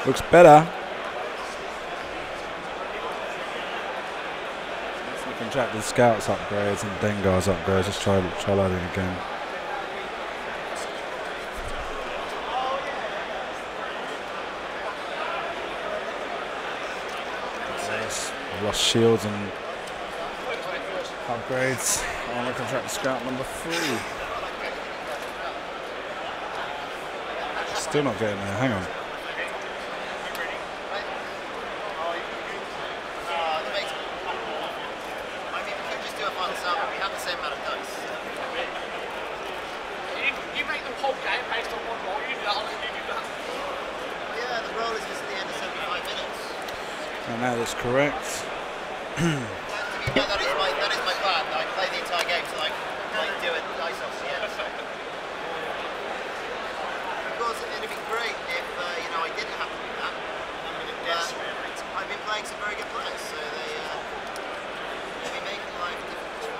Looks better. We can track the scouts upgrades and Dengar's upgrades. Let's try loading again. I've lost shields and upgrades. I want to contract scout number 3. Still not getting there. Hang on. And that is correct. that is my plan. I play the entire game till I do it dice off the end. Of course, it'd be great if I didn't have to do that. I've been playing some very good players, so they'll be making life difficult.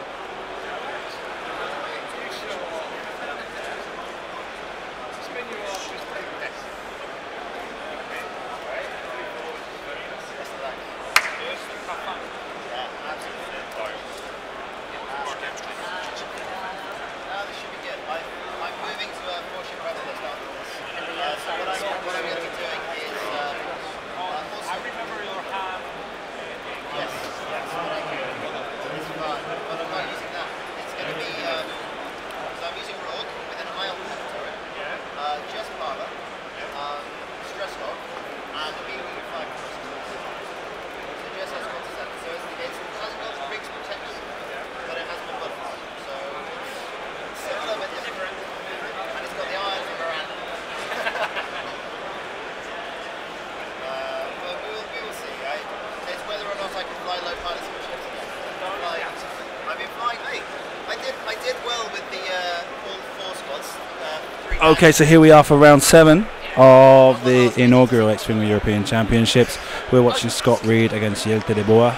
Okay, so here we are for round 7 of the inaugural X-Wing European Championships. We're watching Scott Reed against Jelte de Boer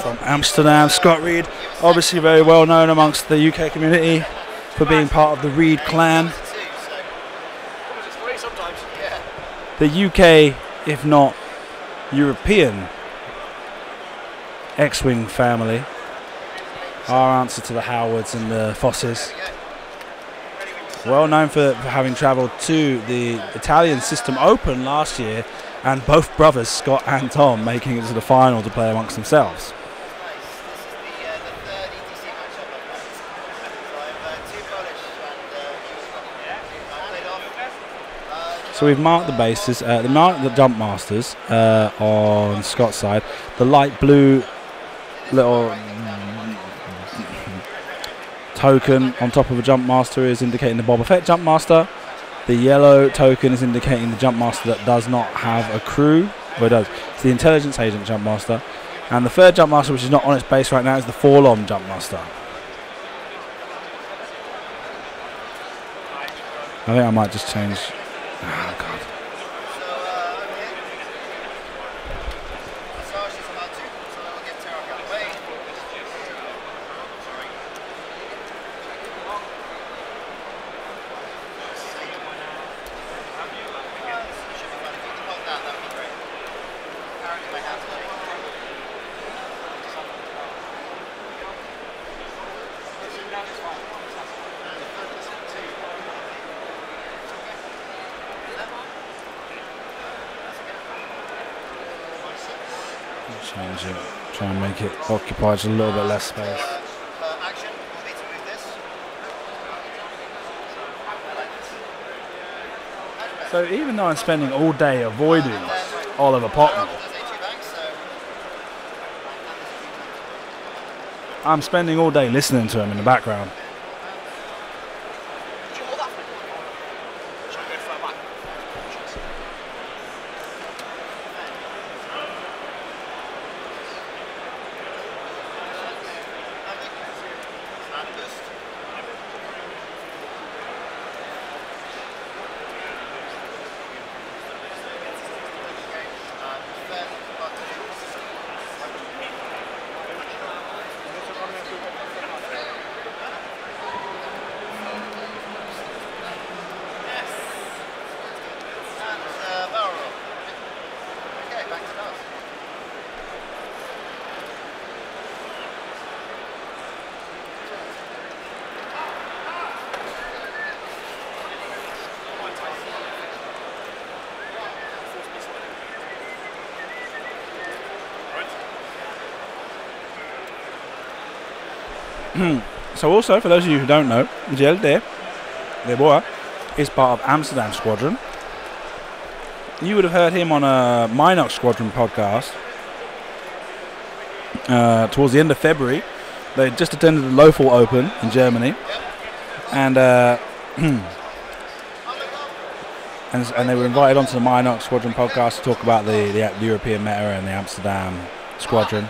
from Amsterdam. Scott Reed, obviously very well known amongst the UK community for being part of the Reed clan. The UK, if not European, X-Wing family. Our answer to the Howards and the Fosses. Well known for having travelled to the Italian System Open last year, and both brothers, Scott and Tom, making it to the final to play amongst themselves. So we've marked the bases, marked the jump masters on Scott's side. The light blue little token on top of a jump master is indicating the Boba Fett jump master. The yellow token is indicating the jump master that does not have a crew. Well, it does. It's the intelligence agent jump master. And the third jump master, which is not on its base right now, is the Forlom jump master. I think I might just change. Oh, God. Change it, try and make it occupy just a little bit less space. So even though I'm spending all day avoiding Oliver Potnell, I'm spending all day listening to him in the background. So also, for those of you who don't know, Jelte, the Boer, is part of Amsterdam Squadron. You would have heard him on a Minox Squadron podcast towards the end of February. They just attended the Lofel Open in Germany, and and they were invited onto the Minox Squadron podcast to talk about the European meta and the Amsterdam Squadron.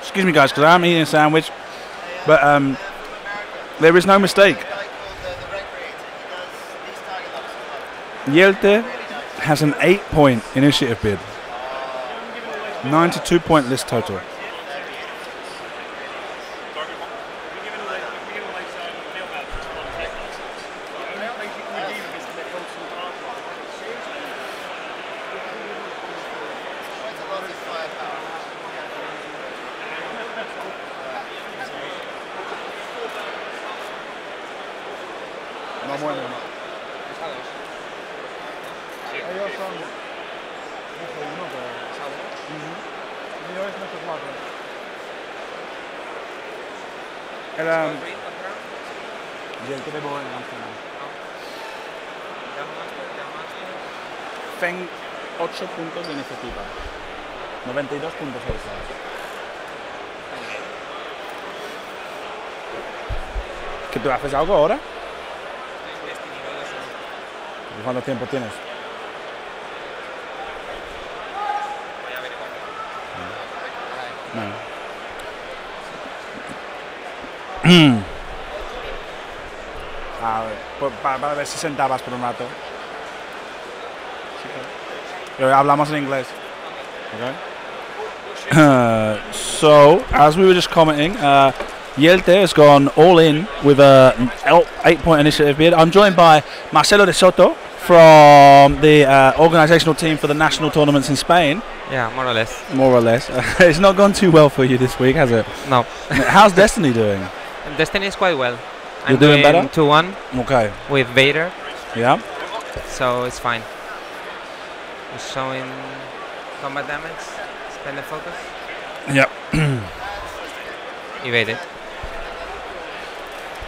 Excuse me, guys, because I'm eating a sandwich, but there is no mistake. Jelte has an 8-point initiative bid, 92-point list total. Feng 8 puntos de iniciativa, 92.6. ¿Que tú haces algo ahora? ¿Cuánto tiempo tienes? No. A ver, pues para ver si sentabas por un rato. Pero hablamos en inglés. Okay. So, as we were just commenting, Jelte has gone all in with a 8-point initiative bid. I'm joined by Marcelo de Soto from the organisational team for the national tournaments in Spain. Yeah, more or less. More or less. It's not gone too well for you this week, has it? No. How's Destiny doing? Destiny is quite well. You're doing better? 2-1. Okay. With Vader. Yeah. So it's fine. Just showing combat damage. Spend the focus. Yep. Evade it.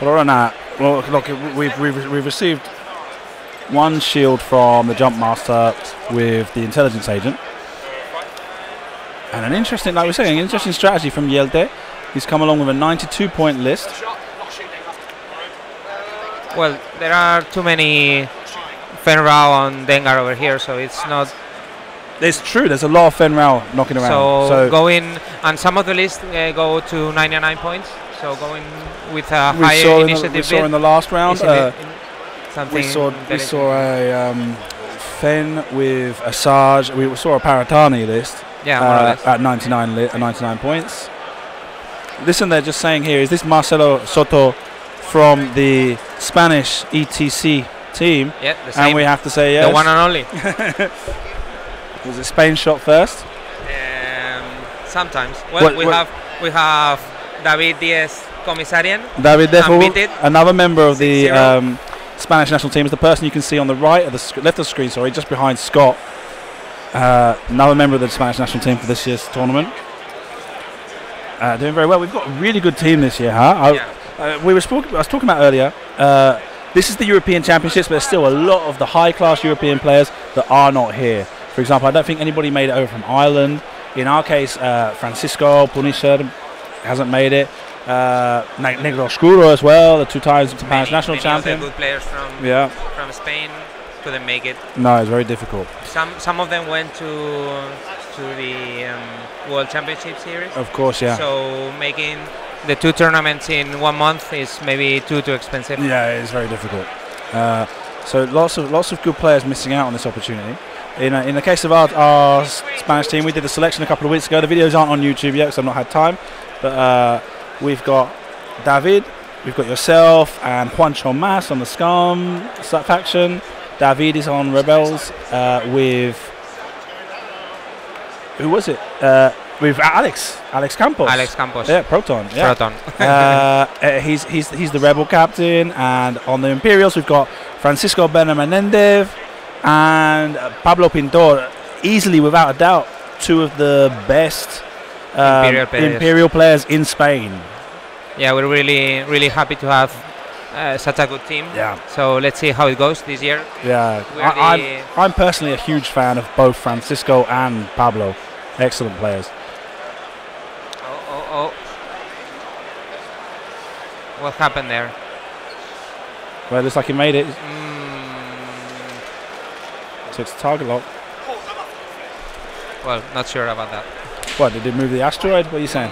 Well, look, we've received one shield from the Jump Master with the intelligence agent, and an interesting, like we're saying, interesting strategy from Jelte. He's come along with a 92-point list. Well, there are too many Fenrao on Dengar over here, so it's not. It's true. There's a lot of Fenrao knocking around. So going, and some of the lists go to 99 points. So going with a higher initiative. We saw in the last round. Something we saw a Fen with a Sarge. We saw a Paratani list. Yeah, more or less. At 99 points. Listen, they're just saying here, is this Marcelo Soto from the Spanish ETC team? Yeah, the same. And we have to say yes. The one and only. Was it Spain shot first? Sometimes. Well, we have David Diaz Comisarian. David Unbeaten. another member of the Spanish national team, is the person you can see on the right of the left of the screen. Sorry, just behind Scott. Another member of the Spanish national team for this year's tournament. Doing very well. We've got a really good team this year, huh? I was talking about earlier. This is the European Championships, but there's still a lot of the high-class European players that are not here. For example, I don't think anybody made it over from Ireland. In our case, Francisco Punisher hasn't made it. Negro Oscuro as well, the 2 times Spanish national champion. Good players from Spain couldn't make it. No, it's very difficult. Some of them went to the World Championship Series. Of course, yeah. So making the 2 tournaments in 1 month is maybe too expensive. Yeah, it's very difficult. So lots of good players missing out on this opportunity. In the case of our Spanish team, we did the selection a couple of weeks ago. The videos aren't on YouTube yet because I've not had time. But we've got David, we've got yourself, and Juancho Mas on the Scum faction. David is on Rebels with... Who was it? With Alex Campos. Alex Campos. Yeah, Proton. Yeah. Proton. He's the Rebel captain. And on the Imperials, we've got Francisco Bena Menendez and Pablo Pintor, easily, without a doubt, 2 of the best Imperial players in Spain. Yeah, we're really happy to have such a good team. Yeah. So let's see how it goes this year. Yeah. I'm personally a huge fan of both Francisco and Pablo. Excellent players. Oh. What happened there? Well, it looks like he made it. So it's target lock. Well, not sure about that. What, did they move the asteroid? What are you saying?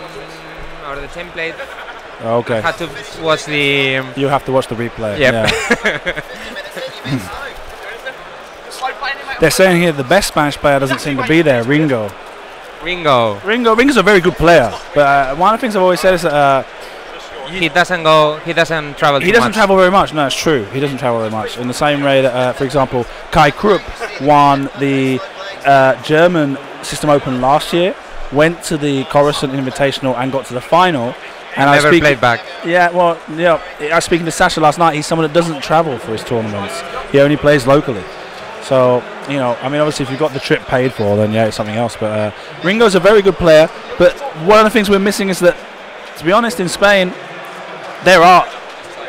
Or the template. Okay. I had to watch the... You have to watch the replay. Yep. Yeah. They're saying here the best Spanish player doesn't seem to be there, Ringo's a very good player. But one of the things I've always said is that... He doesn't travel too much. He doesn't travel very much. No, it's true. He doesn't travel very much. In the same way that, for example, Kai Krupp won the German System Open last year, went to the Coruscant Invitational and got to the final. And never played back. Yeah, well, yeah. I was speaking to Sasha last night. He's someone that doesn't travel for his tournaments. He only plays locally. So, you know, I mean, obviously, if you've got the trip paid for, then yeah, it's something else. But Ringo's a very good player. But one of the things we're missing is that, to be honest, in Spain, there are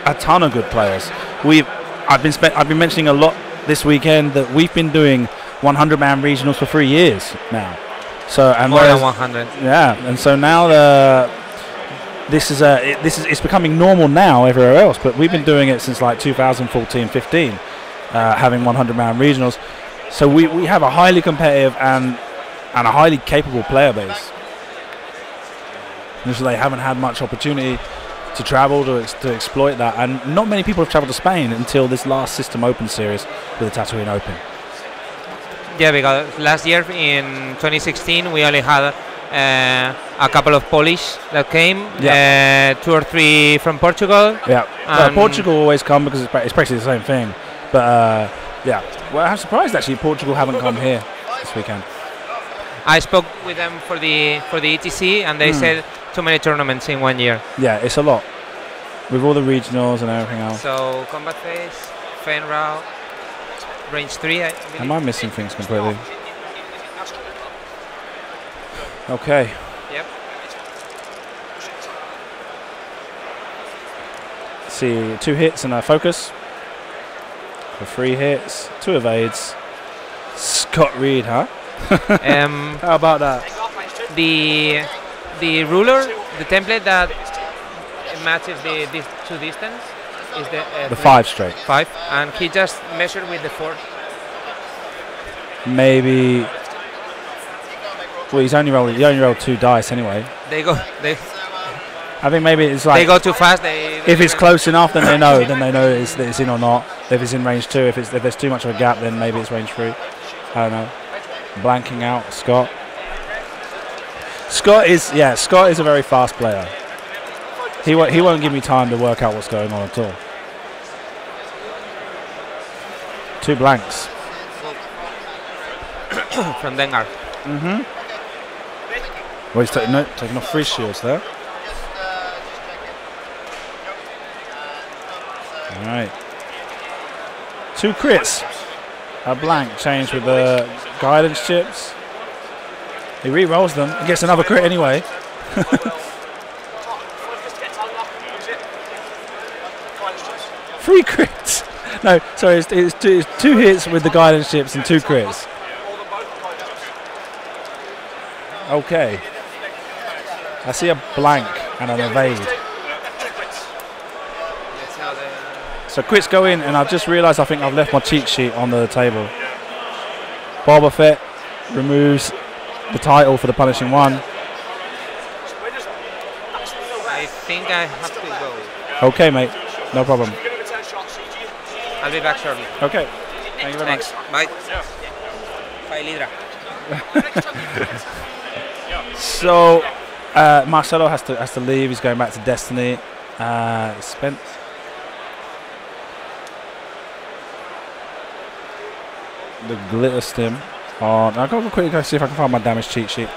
a ton of good players. I've been mentioning a lot this weekend that we've been doing 100-man regionals for 3 years now. So and more than 100. Yeah, and so now it's becoming normal now everywhere else. But we've been doing it since like 2014-15, having 100-man regionals. So we have a highly competitive and a highly capable player base. And so they haven't had much opportunity to travel to exploit that, and not many people have travelled to Spain until this last System Open series with the Tatooine Open. Yeah, because last year in 2016 we only had a couple of Polish that came, 2 or 3 from Portugal. Yeah, well, Portugal always come because it's basically the same thing. But yeah, well, I'm surprised actually Portugal haven't come here this weekend. I spoke with them for the ETC, and they said too many tournaments in 1 year. Yeah, it's a lot with all the regionals and everything else. So combat phase, Fenrao, range 3. Am I missing things completely? Okay. Yep. See, 2 hits and a focus. For 3 hits, 2 evades. Scott Reed, huh? How about that? The ruler, the template that matches the 2 distance, Is The 5 straight. 5, and he just measured with the 4. Maybe. Well, he only rolled 2 dice anyway. They go. I think maybe it's like They go too fast. if it's close enough, then they know. Then they know it's in or not. If it's in range 2, if there's too much of a gap, then maybe it's range 3. I don't know. Blanking out Scott. Scott is a very fast player. He won't give me time to work out what's going on at all. 2 blanks. From Dengar. Well, he's taking off 3 shields there. All right. 2 crits. A blank change with the guidance chips. He re-rolls them and gets another crit anyway. 3 crits. No, sorry, it's 2 hits with the guidance chips and 2 crits. Okay. I see a blank and an evade. So crits go in, and I've just realised I think I've left my cheat sheet on the table. Boba Fett removes the title for the punishing one. I think I have to go. Okay, mate. No problem. I'll be back shortly. Okay. Thank you very much. Bye. Bye, Lidra. So Marcelo has to leave. He's going back to Destiny. Spent. The glitter stim on. I'll go quickly go see if I can find my damage cheat sheet.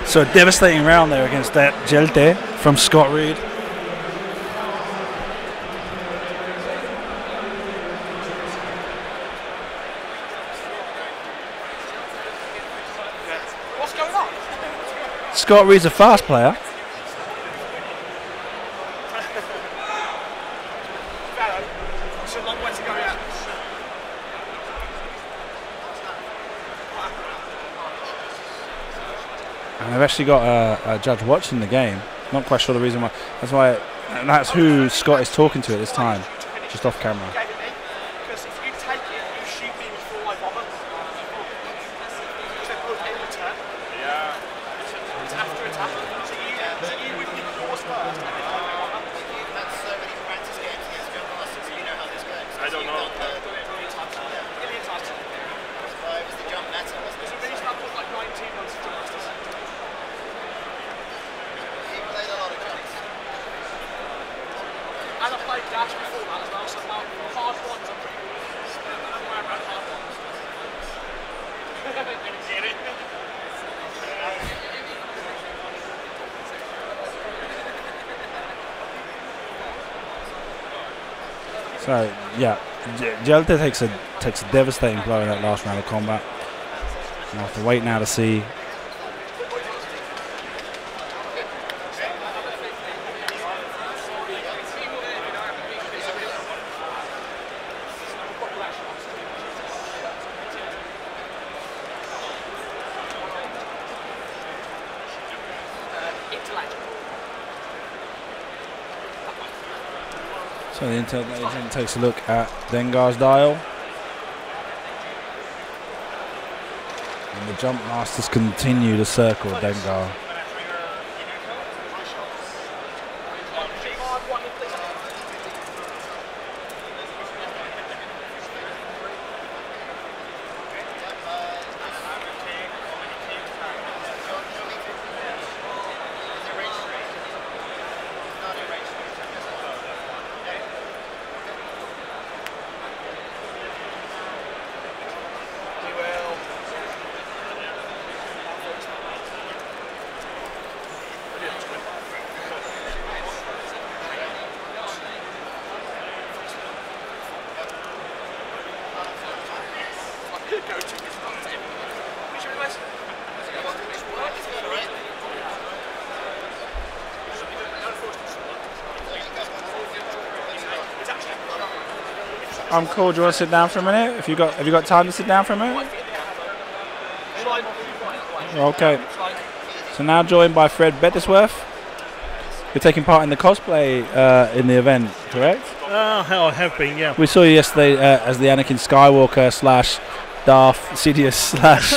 So a devastating round there against that Jelte from Scott Reed. What's going on? Scott Reed's a fast player. It's a long way to go yet. And they've actually got a judge watching the game. Not quite sure the reason why. That's who Scott is talking to at this time, just off camera. Because if you take it, you shoot me before I bomber. Because they're good in return. Yeah. It's after attack. So you would pick yours first. You've had so many practice games against John Masters, so you know how this goes. I don't know. Million times. It was the jump meta, wasn't There's it? a reason I put like 19 months into Masters. He played a lot of jumps. And I played Dash before that as well, so now hard ones are pretty good. And I'm wearing around hard ones. Get it? So yeah, Jelte takes a devastating blow in that last round of combat. We'll have to wait now to see. So the Intel agent takes a look at Dengar's dial. And the jump masters continue to circle Dengar. I'm cool. Do you want to sit down for a minute? Have you got time to sit down for a minute? Okay. So now joined by Fred Bettisworth. You're taking part in the cosplay in the event, correct? I have been, yeah. We saw you yesterday as the Anakin Skywalker slash Darth Sidious slash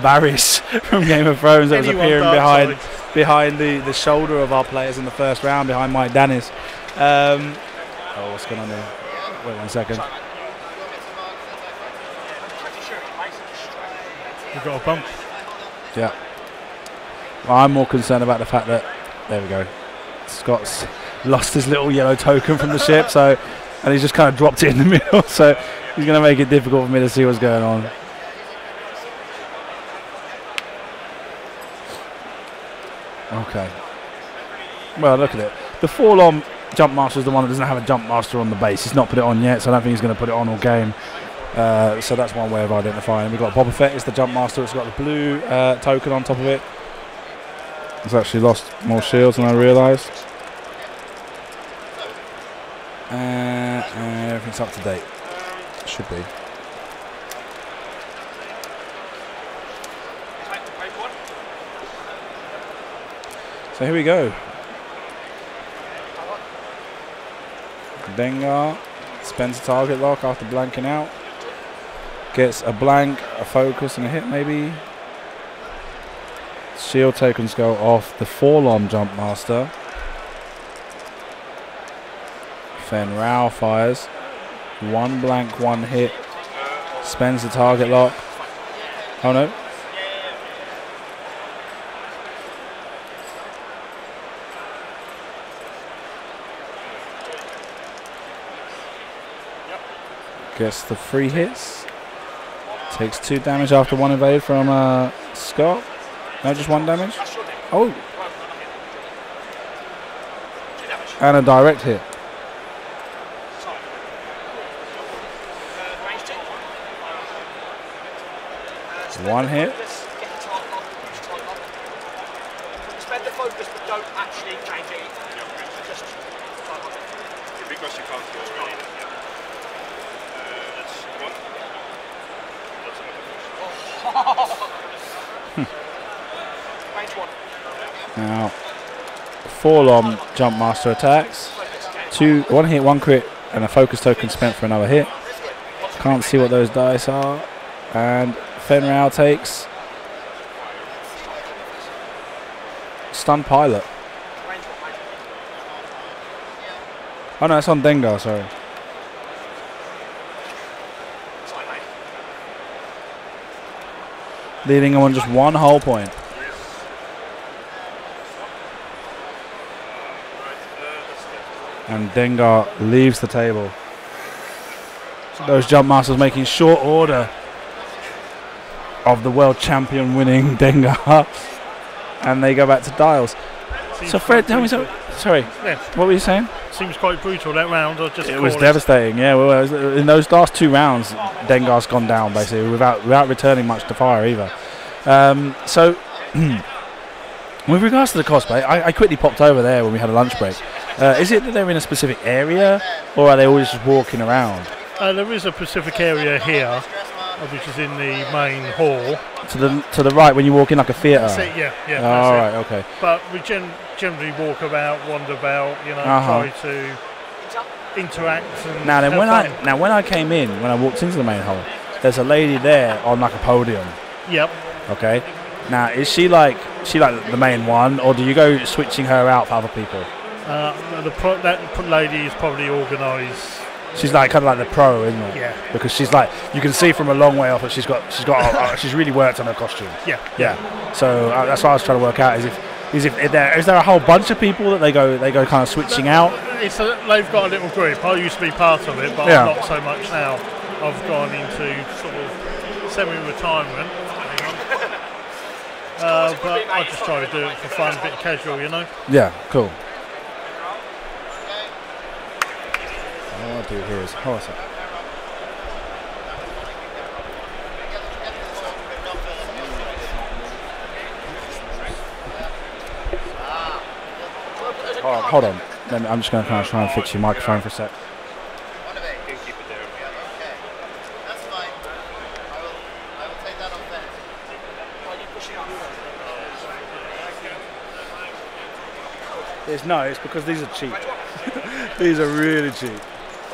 Varys from Game of Thrones that was appearing behind the shoulder of our players in the first round, behind Mike Dennis. Oh, what's going on there? Wait 1 second. We've got a bump. Yeah. Well, I'm more concerned about the fact that, there we go, Scott's lost his little yellow token from the ship, so, and he's just kind of dropped it in the middle, so he's going to make it difficult for me to see what's going on. Okay. Well, look at it. The fall-on jump master is the one that doesn't have a jump master on the base. He's not put it on yet, so I don't think he's going to put it on all game. So that's one way of identifying him. We've got Boba Fett, it's the jump master. It's got the blue token on top of it. It's actually lost more shields than I realised. Everything's up to date. Should be. So here we go. Dengar spends a target lock after blanking out. Gets a blank, a focus, and a hit maybe. Shield tokens go off the fall-on jump master. Fen Rao fires. One blank, one hit. Spends the target lock. Oh no. Gets the 3 hits. Takes 2 damage after 1 evade from Scott. No, just 1 damage. Oh. And a direct hit. One hit. Spend the focus, but don't actually change it. Just because you can't go already. Now, fall-on jump master attacks. 1 hit, 1 crit, and a focus token spent for another hit. Can't see what those dice are. And Fen Rao takes stun pilot. Oh no, it's on Dengar, sorry. Leading him on just 1 hull point. And Dengar leaves the table. Those jump masters making short order of the world champion winning Dengar. And they go back to Dials. So Fred, tell me something. Sorry, what were you saying? Seems quite brutal that round. It was devastating, yeah. Well, in those last 2 rounds, Dengar's gone down basically without returning much to fire either. So, with regards to the cosplay, I quickly popped over there when we had a lunch break. Is it that they're in a specific area, or are they always just walking around? There is a specific area here, which is in the main hall. To the right when you walk in, like a theatre. Yeah. All right, okay. But we generally walk about, wander about, try to interact. And when I came in, when I walked into the main hall, there's a lady there on like a podium. Yep. Okay. Now, is she like the main one, or do you go switching her out for other people? That lady is probably organised. She's like kind of like the pro, isn't it? Yeah. Because she's like, you can see from a long way off that she's really worked on her costume. Yeah. So that's what I was trying to work out. Is there a whole bunch of people that they go kind of switching out? They've got a little group. I used to be part of it, but I'm not so much now. I've gone into sort of semi-retirement. But I just try to do it for fun, a bit casual, Yeah, cool. What I'll do here is, Oh, hold on. I'm just going to kind of try and fix your microphone for a sec. One of eight. You can keep it there. Yeah, okay. That's fine. I will take that on that. Are you pushing up? It's because these are cheap. These are really cheap.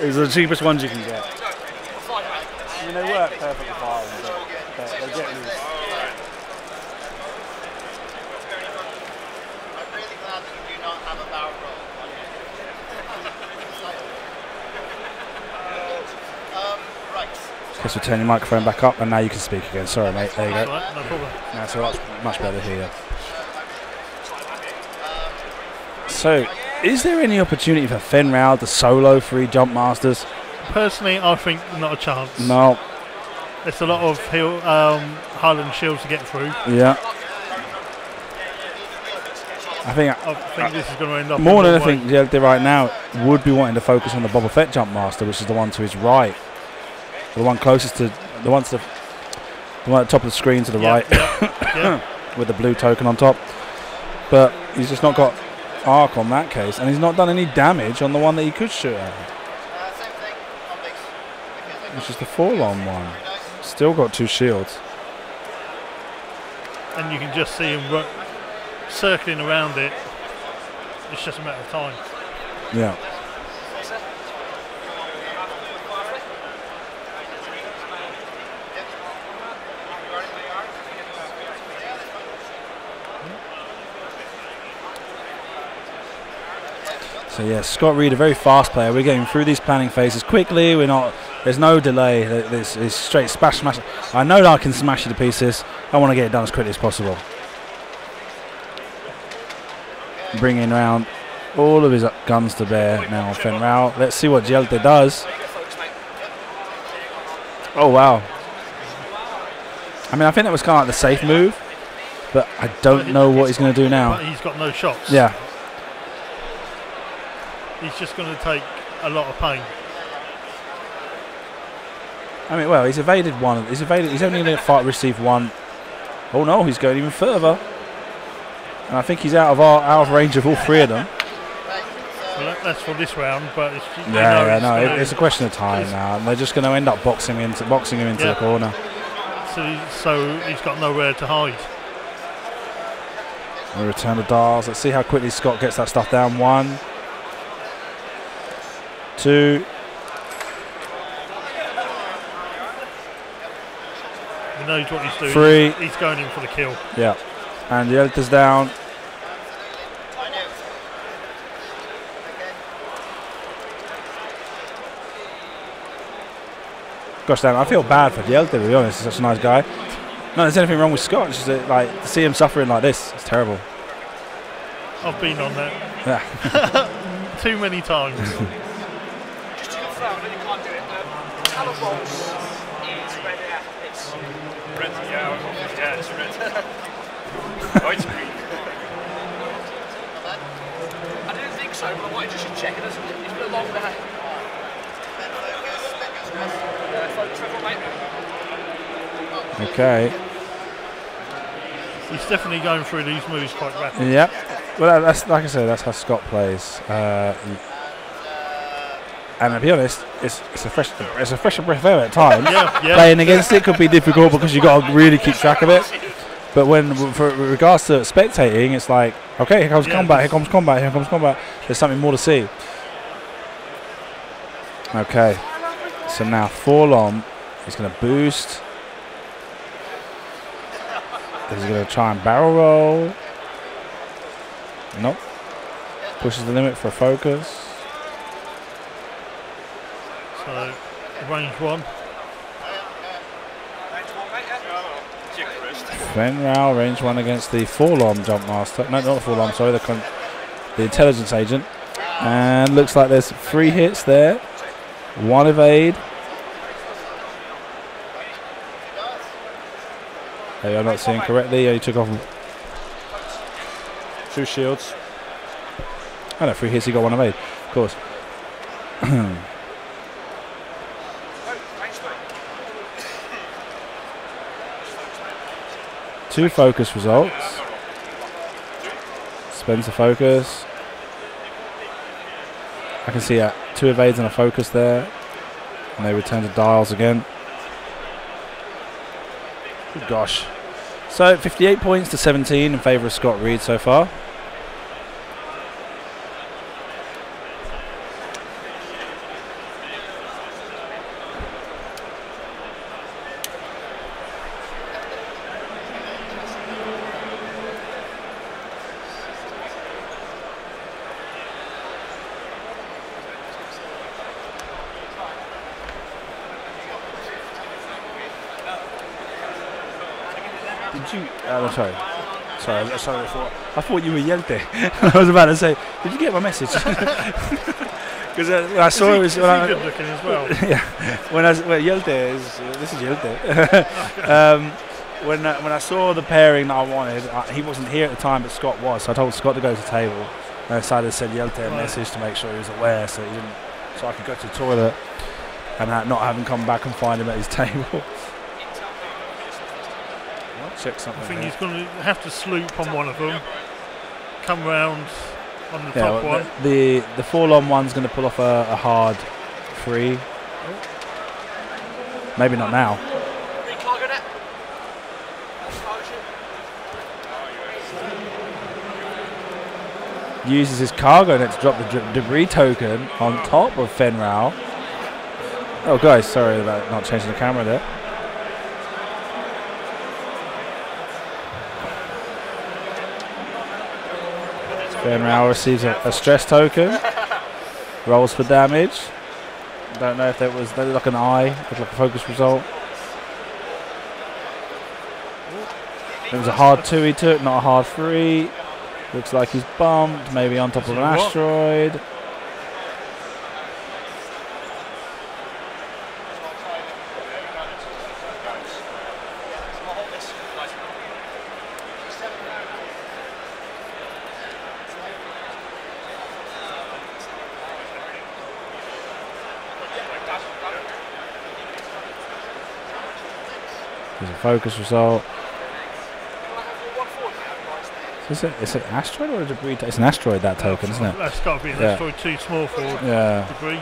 These are the cheapest ones you can get. I mean, they work perfectly fine, but they get loose. I'm really glad that you do not have a barrel roll. Right. Okay, so turn your microphone back up, and now you can speak again. Sorry, mate. There you That's go. all right, no problem. Now, so that's much better here. So, is there any opportunity for Fenrau to solo 3 jump masters? Personally, I think not a chance. No. It's a lot of Highland shields to get through. Yeah. I think this is going to end up more than anything, Jelte right now would be wanting to focus on the Boba Fett jump master, which is the one to his right, the one closest to the one at the top of the screen to the right, with the blue token on top. But he's just not got arc on that case, and he's not done any damage on the one that he could shoot at, Same thing. which is the fall-on one. Still got 2 shields. And you can just see him circling around it. It's just a matter of time. Yeah. So yeah, Scott Reed, a very fast player. We're getting through these planning phases quickly. We're not. There's no delay. It's straight smash. I know that I can smash you to pieces. I want to get it done as quickly as possible. Bringing around all of his guns to bear now on Fenrau. Let's see what Jelte does. Oh wow. I mean, I think that was kind of like the safe move, but I don't know what he's going to do now. But he's got no shots. Yeah. He's just going to take a lot of pain. I mean, well, he's evaded one. He's only going to receive one. Oh no, he's going even further. And I think he's out of range of all 3 of them. Well, that's for this round, but it's, it's a question of time now, and they're just going to end up boxing him into the corner. So he's got nowhere to hide. We return the dials. Let's see how quickly Scott gets that stuff down. 1, 2. He knows what he's doing. 3. He's going in for the kill. Yeah. And Jelte's down. Gosh damn, I feel bad for Jelte, to be honest. He's such a nice guy. No, there's anything wrong with Scott. It's just that, like, to see him suffering like this, it's terrible. I've been on that. Yeah. Too many times. Just to confirm that you can't do it. Colour rolls is red air. It's red. Yeah, it's red. White screen. I didn't think so, but I wanted just to check it. It's a bit long there. Okay. He's definitely going through these moves quite rapidly. Yep. Well, that's like I said. That's how Scott plays. And to be honest, it's a fresh breath of air at times. Playing against it could be difficult because you got to really keep track of it. But for regards to spectating, it's like, okay, here comes combat, here comes combat, here comes combat. There's something more to see. Okay. So now Forlom is going to boost. He's going to try and barrel roll. Nope. Pushes the limit for a focus. So, range 1. Fenrau, range 1 against the Forlom jump master. No, not the Forlom, sorry, the intelligence agent. And looks like there's 3 hits there. 1 evade. Maybe I'm not seeing correctly. Yeah, he took off 2 shields. Oh no, 3 hits, he got 1 evade. Of course. Two focus results. Spends the focus. I can see 2 evades and a focus there. And they return to dials again. Good gosh. So 58 points to 17 in favour of Scott Reed so far. Sorry. I thought you were Jelte. I was about to say, did you get my message? Because when I saw it was good looking as well. Yeah. Jelte is this is Jelte. When I saw the pairing that I wanted, he wasn't here at the time, but Scott was. So I told Scott to go to the table. And I decided to send Jelte a message to make sure he was aware, so I could go to the toilet and not having come back and find him at his table. Check something. I think he's going to have to sloop on one of them. Come round on the top one. The fall-on one's going to pull off a hard 3. Maybe not now. Uses his cargo net to drop the debris token on top of Fenrau. Oh, guys, sorry about not changing the camera there. Fenrau receives a stress token, rolls for damage. Don't know if that looked like an eye, looked like a focus result. It was a hard 2 he took, not a hard 3. Looks like he's bumped, maybe on top of an asteroid. There's a focus result. Is it an asteroid or a debris? It's an asteroid, that token, isn't it? That's got to be an asteroid, too small for debris.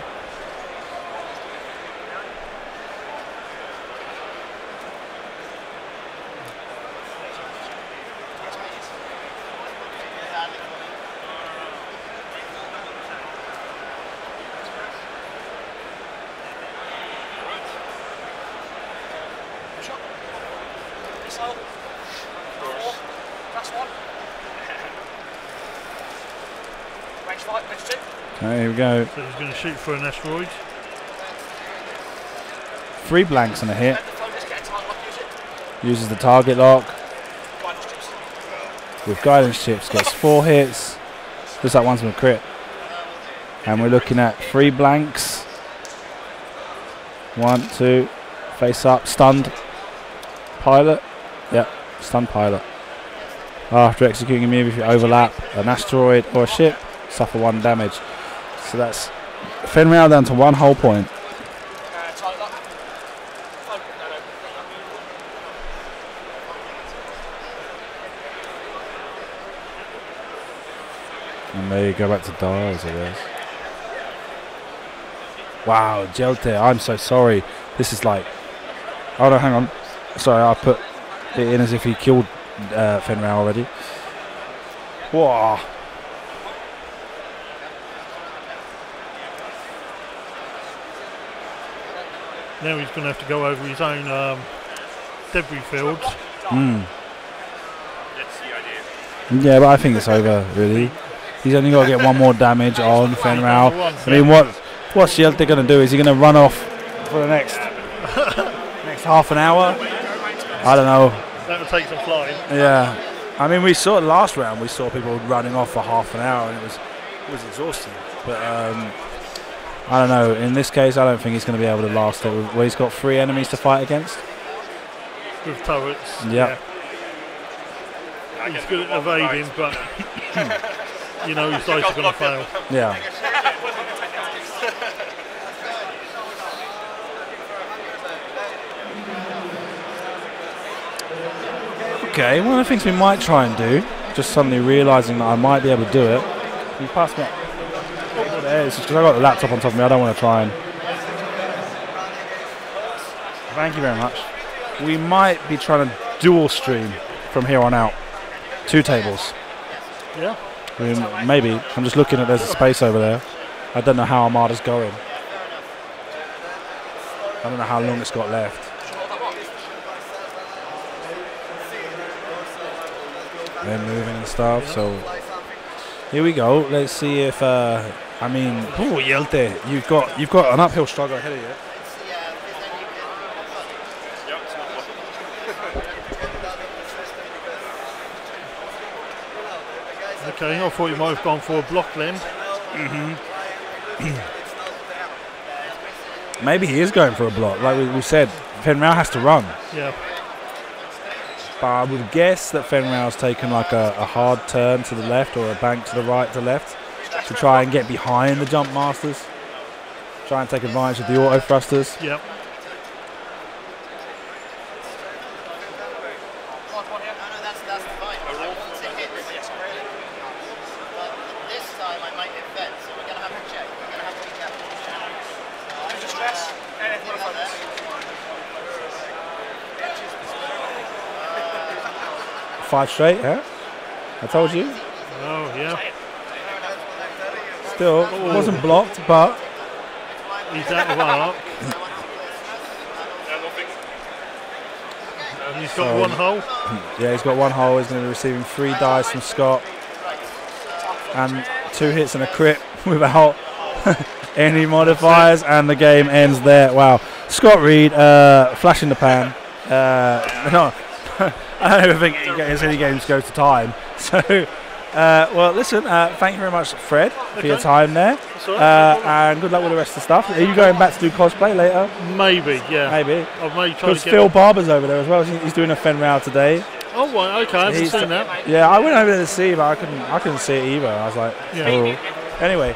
Okay, here we go. So he's going to shoot for an asteroid. 3 blanks and a hit. Uses the target lock. With guidance chips, gets 4 hits. Looks like one's from a crit. And we're looking at 3 blanks. 1, 2, face up, stunned. Pilot. Yep, stunned pilot. After executing a move, if you overlap an asteroid or a ship, suffer 1 damage. So that's Fenrau down to 1 whole point. And there you go back to dials, I guess. Wow, Jelte, I'm so sorry. This is like... Oh no, hang on. Sorry, I put it in as if he killed Fenrau already. Whoa. Now he's going to have to go over his own debris fields. Yeah, but I think it's over, really. He's only got to get 1 more damage on Fenrau. I mean, what's Jelte going to do? Is he going to run off for the next half an hour? I don't know. That would take some flying. Yeah. I mean, we saw last round, we saw people running off for half an hour, and it was exhausting. But I don't know. In this case, I don't think he's going to be able to last it. Well, he's got 3 enemies to fight against. With turrets. Yep. Yeah. He's good at evading, but you know his dice are going to fail. Yeah. Okay, one of the things we might try and do, just suddenly realising that I might be able to do it. Can you pass me up? Oh, there. it's just because I got the laptop on top of me. I don't want to try and. Thank you very much. We might be trying to dual stream from here on out. 2 tables. Yeah. Maybe. I'm just looking at there's a space over there. I don't know how Armada's going. I don't know how long it's got left. They're moving and stuff, so here we go. Let's see if I mean, oh Jelte, you've got an uphill struggle ahead of you. Okay, I thought you might have gone for a block then. Maybe he is going for a block. Like we said, Fenrau has to run. Yeah. But I would guess that Fenrau's taken like a hard turn to the left or a bank to the right to left to try and get behind the jump masters. Try and take advantage of the auto thrusters. Yep. Five straight, yeah? I told you. Oh, yeah. Still, it wasn't blocked, but... He's out of arc. And he's got 1 hole. Yeah, he's got 1 hole. He's going to be receiving 3 dice from Scott. And 2 hits and a crit without any modifiers. And the game ends there. Wow. Scott Reed, flash in the pan. No. I don't even think any games go to time. So, well, listen, thank you very much, Fred, for your time there. And good luck with the rest of the stuff. Are you going back to do cosplay later? Maybe, yeah. Maybe. I may try to Because Phil Barber's over there as well. He's doing a Fenrau today. Oh, right, okay, I haven't seen that. Yeah, I went over there to see, but I couldn't see it either. I was like, oh. Anyway,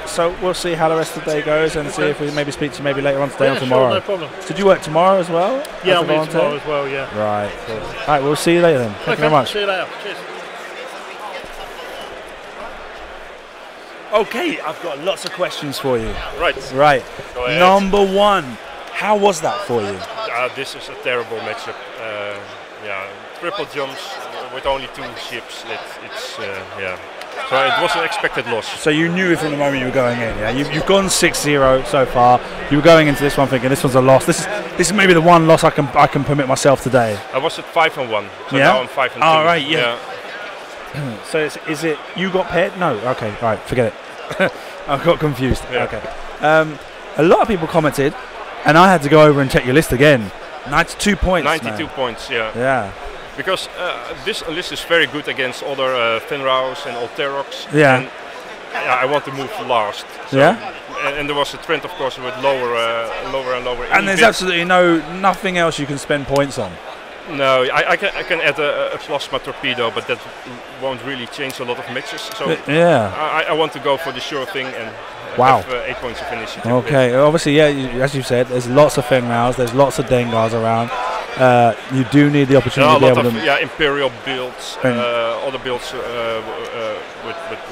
so we'll see how the rest of the day goes and see if we maybe speak to you maybe later on today or tomorrow. Sure, no problem. Did you work tomorrow as well? Yeah, I'll be tomorrow as well, yeah. Right, cool. All right, we'll see you later then. Thank you very much. See you later. Cheers. Okay, I've got lots of questions for you. Right. Right. Go ahead. Number 1, how was that for you? This is a terrible matchup. Yeah, triple jumps with only 2 ships. It's yeah. So it was an expected loss. So you knew from the moment you were going in, yeah? You've gone 6-0 so far. You were going into this one thinking this one's a loss. This is maybe the one loss I can permit myself today. I was at 5-1. So yeah? now I'm 5-2. Oh, right, yeah. So is it you got paired? No. Okay, right, forget it. I got confused. Yeah. Okay. A lot of people commented, and I had to go over and check your list again. 92 points. 92 points, yeah. Yeah. Because this list is very good against other Fenraus and Alterox. Yeah. And I want to move last. So yeah. And there was a trend, of course, with lower and lower. And there's absolutely nothing else you can spend points on. No, I can add a plasma torpedo, but that won't really change a lot of matches. So yeah. I want to go for the sure thing and wow. have 8 points of initiative. Okay, obviously, yeah, as you said, there's lots of Fenraus, there's lots of Dengars around. You do need the opportunity to be able to... Yeah, Imperial builds, other builds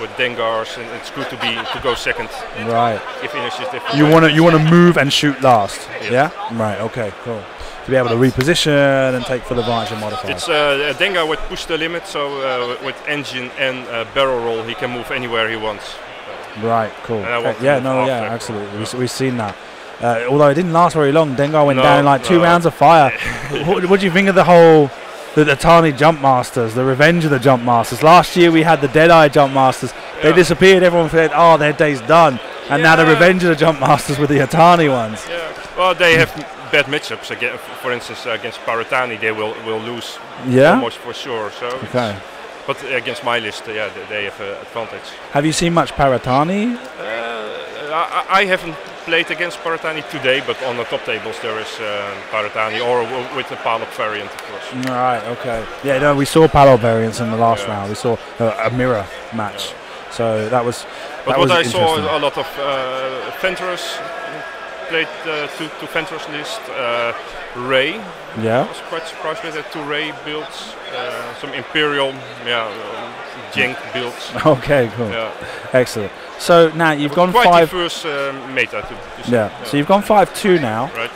with Dengars, and it's good to go second. Right. If initiative. You want to move and shoot last. Yes. Yeah. Right. Okay. Cool. To be able to reposition and take full advantage of modifiers. It's a Dengar with push the limit, so with engine and barrel roll, he can move anywhere he wants. Right. Cool. Yeah, absolutely. We've seen that. Although it didn't last very long, Dengar went down in like 2 rounds of fire. What do you think of the Atani Jump Masters, the revenge of the Jump Masters? Last year we had the Deadeye Jump Masters. They disappeared. Everyone said, "Oh, their day's done." And now the revenge of the Jump Masters with the Atani ones. Yeah. Well, they have bad matchups. Again, for instance, against Paratani, they will lose almost for sure. So. Okay. But against my list, they have an advantage. Have you seen much Paratani? I haven't played against Paratani today, but on the top tables there is Paratani, or with the Palop variant, of course. Right, okay. Yeah, no, we saw Palop variants in the last round. We saw a mirror match. So that was. But what I saw a lot of Venturers played two Ventress list. Ray. Yeah. I was quite surprised with the 2 Ray builds. Some Imperial, Jank builds. Okay, cool. Yeah. Excellent. So now you've gone quite 5. diverse meta to say. Yeah. So you've gone 5-2 now. Right.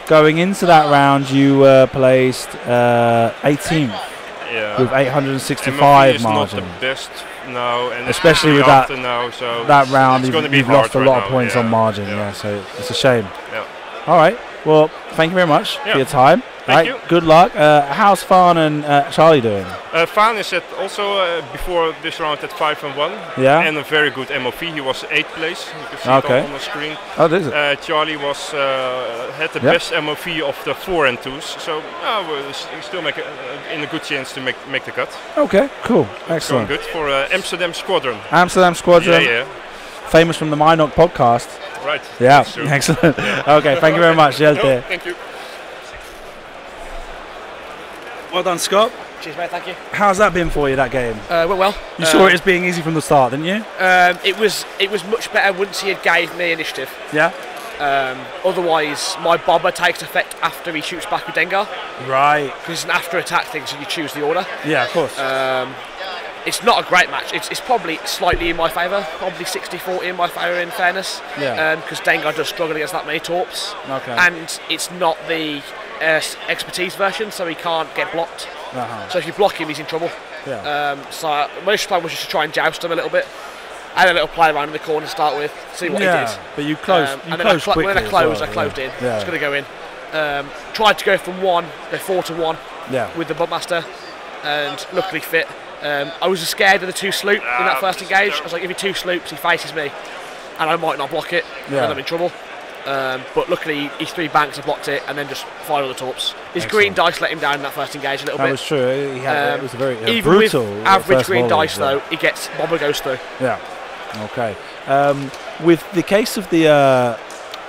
Going into that round, you were placed 18th with 865 is margin. not the best now, and especially with that now, so that round, you've you've lost a lot of points on margin. Yeah, so it's a shame. Yeah. All right. Well, thank you very much for your time. Thank you. Good luck. How's Farn and Charlie doing? Farn is also before this round at 5-1. Yeah. And a very good MOV. He was 8th place. You can see it on the screen. Oh, this is Charlie was had the best MOV of the 4 and 2s. So we're still in a good chance to make the cut. Okay. Cool. Excellent. Going good for Amsterdam Squadron. Amsterdam Squadron. Yeah. Famous from the Minok podcast. Right. Yeah. Excellent. Okay. Thank you very much, Jelte. No, thank you. Well done, Scott. Cheers, mate. Thank you. How's that been for you, that game? Went well. You saw it as being easy from the start, didn't you? It was much better once he had gave me initiative. Yeah. Otherwise, my bomber takes effect after he shoots back with Dengar. Right. Because it's an after attack thing, so you choose the order. Yeah, of course. It's not a great match. It's probably slightly in my favour. Probably 60-40 in my favour, in fairness. Yeah. Because Dengar does struggle against that many torps. Okay. And it's not the expertise version, so he can't get blocked. So if you block him, he's in trouble. Yeah. So my plan was just to try and joust him a little bit. I had a little play around in the corner to start with, see what he did. But you closed. And then quickly. when I closed in. Yeah. I was going to go in. Tried to go from 4 to 1 with the Buttmaster, and luckily fit. I was scared of the 2 sloop in that first engage. I was like, if he 2 sloops, he faces me, and I might not block it, and I'm in trouble. But luckily, his 3 banks have blocked it, and then just fired all the torps. His green dice let him down in that first engage a little bit. That was true. He had, it was a very even brutal. With average green volley, dice, though, he gets bomber goes through. Yeah. Okay. With the case of the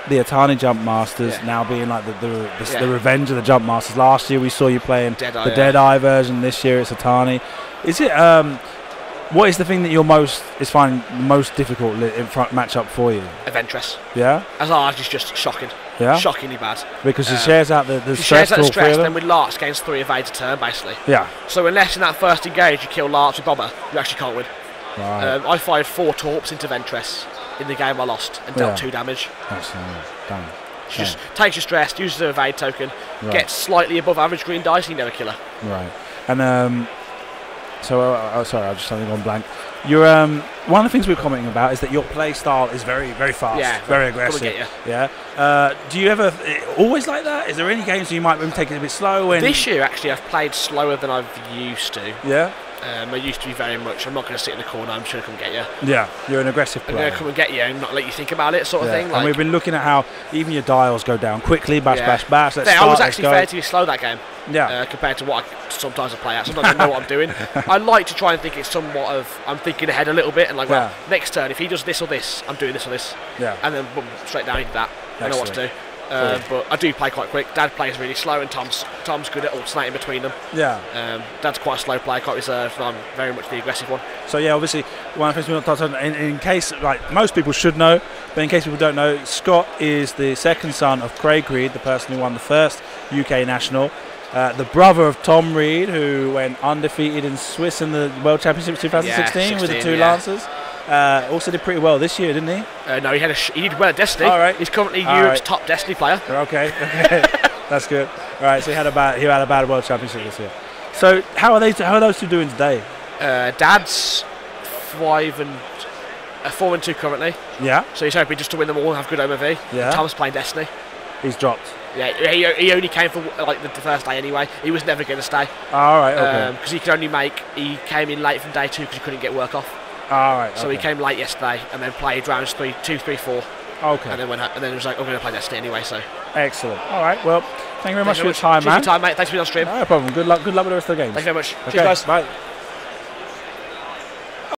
Atani Jump Masters now being like the revenge of the Jump Masters. Last year we saw you playing the Deadeye version. This year it's Atani. Is it? What is the thing that you're finding most difficult in front matchup for you? Ventress. Yeah. Azar's is just shocking. Yeah. Shockingly bad. Because she shares out the stress. She shares out the stress. Then with Larts gains 3 evades a turn basically. Yeah. So unless in that first engage you kill Larts with Bomber, you actually can't win. Right. I fired 4 torps into Ventress in the game I lost and dealt 2 damage. Damn. She just takes your stress, uses her evade token, gets slightly above average green dice, and you never kill her. Right. And sorry, I just suddenly gone blank. You're one of the things we're commenting about is that your play style is very, very fast, very aggressive. Come and get you. Yeah. Do you ever always like that? Is there any games you might take it a bit slow? This year, actually, I've played slower than I've used to. Yeah. I used to be very much, I'm not going to sit in the corner, I'm just going to come and get you. Yeah, you're an aggressive player. I'm going to come and get you and not let you think about it, sort of thing. Like, and we've been looking at how even your dials go down quickly, bash. I was actually fairly slow that game. Yeah. Compared to what sometimes I play at. Sometimes I know what I'm doing. I like to try and think it's somewhat of, I'm thinking ahead a little bit and like, well, next turn, if he does this or this, I'm doing this or this. Yeah. And then boom, straight down into that. I know what to do. But I do play quite quick. Dad plays really slow, and Tom's good at alternating between them. Yeah. Dad's quite a slow player, quite reserved, and I'm very much the aggressive one. So yeah, obviously, one of the things we want to touch on, in case, like most people should know, but in case people don't know, Scott is the second son of Craig Reed, the person who won the first UK national. The brother of Tom Reed, who went undefeated in Swiss in the World Championships 2016 with the 2 Lancers. Also did pretty well this year, didn't he? No, he did well at Destiny. All right. He's currently Europe's top Destiny player. Okay. That's good. All right, so he had a bad World Championship this year. So how are those two doing today? Dad's 4 and 2 currently. Yeah. So he's hoping just to win them all and have good MOV. Yeah. Tom's playing Destiny. He's dropped. Yeah, he only came for like the first day anyway. He was never going to stay. All right. Okay. Because he came in late from day 2 because he couldn't get work off. All right. So he came late yesterday and then played rounds 2, 3, 4. Okay. And then it was like, I'm going to play Destiny anyway. So. Excellent. All right. Well, thank you very much for your time, man. Cheers for your time, mate. Thanks for being on stream. No problem. Good luck with the rest of the games. Thanks very much. Okay. Cheers, guys. Bye.